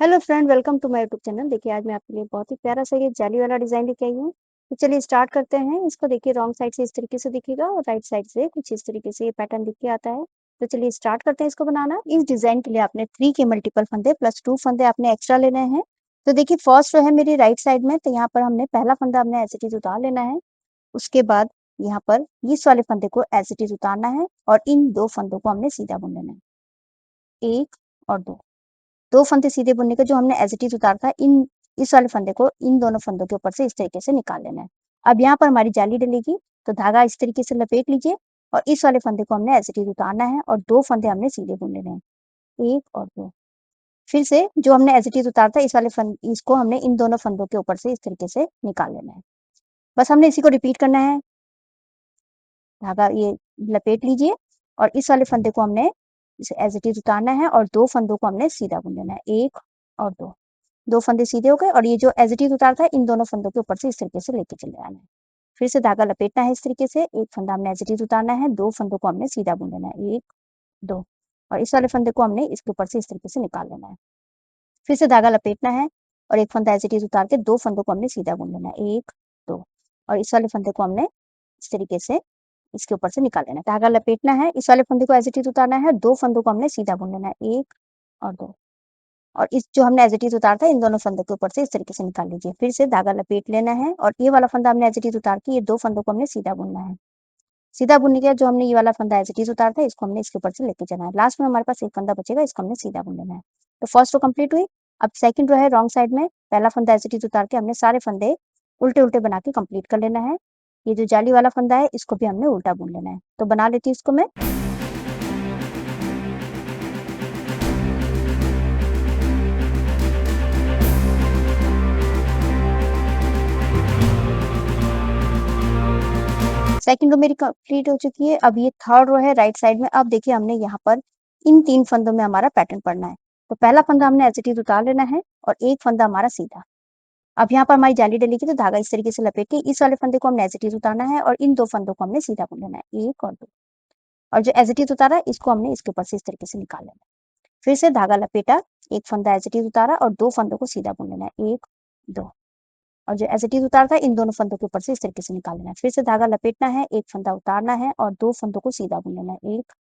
Hello friend, welcome to my YouTube channel. देखिए, आज मैं आपके लिए बहुत ही प्यारा सा ये जाली वाला डिज़ाइन लेके आई हूँ। तो चलिए स्टार्ट करते हैं। इसको देखिए, रॉन्ग साइड से इस तरीके से दिखेगा और राइट साइड से कुछ इस तरीके से ये पैटर्न दिख के आता है। तो चलिए स्टार्ट करते हैं इसको बनाना। इस डिज़ाइन के लिए आपने 3 के मल्टीपल फंदे प्लस 2 फंदे आपने एक्स्ट्रा लेने हैं। तो देखिए, फर्स्ट रो है मेरी राइट साइड में, तो यहाँ पर हमने पहला फंदा हमने एज़ इट इज़ उतार लेना है। उसके बाद यहाँ पर इस वाले फंदे को एज़ इट इज़ उतारना है और इन 2 फंदों को हमने सीधा बुन लेना है, 1 और 2। 2 फंदे सीधे बुनने के जो हमने एज़ इट इज़ उतारा था, इस वाले फंदे को इन दोनों फंदों के ऊपर से इस तरीके से निकाल लेना है। अब यहाँ पर हमारी जाली डलेगी, तो धागा इस तरीके से लपेट लीजिए और इस वाले फंदे को हमने एज़ इट इज़ उतारना है और 2 फंदे हमने सीधे बुन लेने हैं, 1 और 2। फिर से जो हमने एज़ इट इज़ उतारा था, इसको हमने इन दोनों फंदों के ऊपर से इस तरीके से निकाल लेना है। बस हमने इसी को रिपीट करना है। धागा ये लपेट लीजिए और इस वाले फंदे को हमने इसे एज़ इट इज़ उतारना है और 2 फंदों को हमने सीधा बुन लेना है, 1 और 2। 2 फंदे सीधे हो गए और ये जो एज़ इट इज़ उतारा था, इन दोनों फंदों के ऊपर से इस तरीके से लेके चले आना है। फिर से धागा लपेटना है इस तरीके से, 1 फंदा हमने एज़ इट इज़ उतारना है, 2 फंदों को हमने सीधा बुन लेना है, 1, 2 और इस वाले फंदे को हमने इसके ऊपर से इस तरीके से निकाल लेना है। फिर से धागा लपेटना है और 1 फंदा एज़ इट इज़ उतार के 2 फंदों को हमने सीधा बुन लेना है, 1, 2 और इस वाले फंदे को हमने इस तरीके से इसके ऊपर से निकाल लेना है। धागा लपेटना है, इस वाले फंदे को एज़ इट इज़ उतारना है, 2 फंदों को हमने सीधा बुन लेना है, 1 और 2 और इस जो हमने एज़ इट इज़ उतारा था, इन दोनों फंदों के ऊपर से इस तरीके से निकाल लीजिए। फिर से धागा लपेट लेना है और ये वाला फंदा हमने एज़ इट इज़ उतार के ये 2 फंदों को हमने सीधा बुनना है। सीधा बुनने के बाद जो हमने ये वाला फंदा एज़ इट इज़ उतारा था, इसको हमने इसके ऊपर से लेके जाना है। लास्ट में हमारे पास 1 फंदा बचेगा, इसको हमने सीधा बुन लेना है। तो फर्स्ट रो कंप्लीट हुई। अब सेकंड रो है रॉन्ग साइड में, पहला फंदा एज़ इट इज़ उतार के हमने सारे फंदे उल्टे-उल्टे बना के कंप्लीट कर लेना है। ये जो जाली वाला फंदा है, इसको भी हमने उल्टा बुन लेना है। तो बना लेती हूँ इसको मैं। सेकंड रो मेरी कंप्लीट हो चुकी है। अब ये थर्ड रो है राइट साइड में। अब देखिए, हमने यहाँ पर इन 3 फंदों में हमारा पैटर्न पड़ना है। तो पहला फंदा हमने एज़ इट इज़ उतार लेना है और 1 फंदा हमारा सीधा। अब यहाँ पर हमारी जाली डलेगी, तो धागा इस तरीके से लपेट के इस वाले फंदे को हमने एज़ इट इज़ उतारना है और इन 2 फंदों को हमने सीधा बुन लेना है, 1 और 2 और जो एज़ इट इज़ उतारा, इसको हमने इसके ऊपर से इस तरीके से निकाल लेना है। फिर से धागा लपेटा, 1 फंदा एज़ इट इज़ उतारा और 2 फंदों को सीधा बुन लेना है, 1, 2 और जो एज़ इट इज़ उतारा था, इन दोनों फंदों के ऊपर से इस तरीके से निकाल लेना है। फिर से धागा लपेटना है, 1 फंदा उतारना है और 2 फंदों को सीधा बुन लेना है, 1,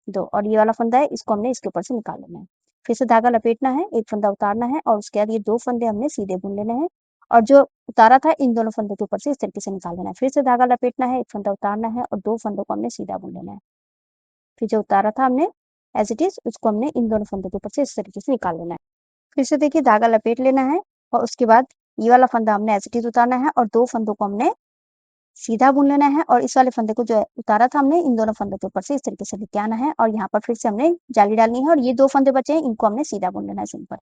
2 और ये वाला फंदा है, इसको हमने इसके ऊपर से निकाल लेना है। फिर से धागा लपेटना है, 1 फंदा उतारना है और उसके बाद ये 2 फंदे हमने सीधे बुन लेने हैं और जो उतारा था, इन दोनों फंदों के ऊपर से इस तरीके से निकाल लेना है। फिर से धागा लपेटना है, 1 फंदा उतारना है और 2 फंदों को हमने सीधा बुन लेना है। फिर जो उतारा था हमने एज़ इट इज़, उसको हमने इन दोनों फंदों के ऊपर से इस तरीके से निकाल लेना है। फिर से देखिए, धागा लपेट लेना है और उसके बाद ये वाला फंदा हमने एज़ इट इज़ उतारना है और 2 फंदों को हमने सीधा बुन लेना है और इस वाले फंदे को जो है उतारा था हमने, इन दोनों फंदों के ऊपर से इस तरीके से लेके आना है और यहाँ पर फिर से हमने जाली डालनी है और ये 2 फंदे बचे हैं, इनको हमने सीधा बुन लेना है सिंपल।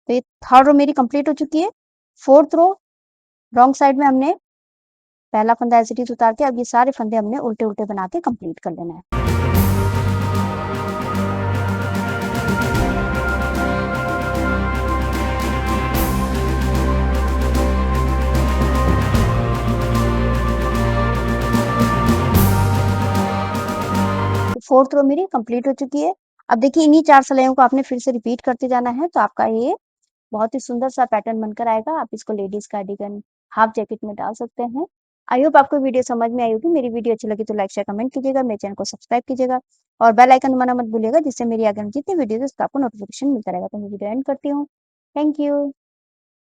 तो ये थर्ड रो मेरी कंप्लीट हो चुकी है। फोर्थ रो रॉन्ग साइड में हमने पहला फंदा एज़ इट इज़ उतार के अब ये सारे फंदे हमने उल्टे-उल्टे बना के कंप्लीट कर लेना है। तो फोर्थ रो मेरी कंप्लीट हो चुकी है। अब देखिए, इन्हीं 4 सिलाइयों को आपने फिर से रिपीट करते जाना है, तो आपका ये बहुत ही सुंदर सा पैटर्न बनकर आएगा। आप इसको लेडीज कार्डिगन, हाफ जैकेट में डाल सकते हैं। आई होप आपको वीडियो समझ में आई होगी। मेरी वीडियो अच्छी लगी तो लाइक शेयर कमेंट कीजिएगा, मेरे चैनल को सब्सक्राइब कीजिएगा और बेल आइकन दबाना मत भूलिएगा, जिससे मेरी आगे जितनी वीडियोस उसका आपको नोटिफिकेशन मिलता रहेगा। तो मैं वीडियो एंड करती हूँ। Thank you.